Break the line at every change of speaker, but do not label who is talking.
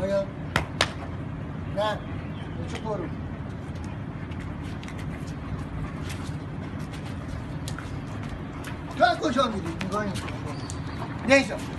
بیا نه چه برو تو از کجا میری؟ نگاه این نیزم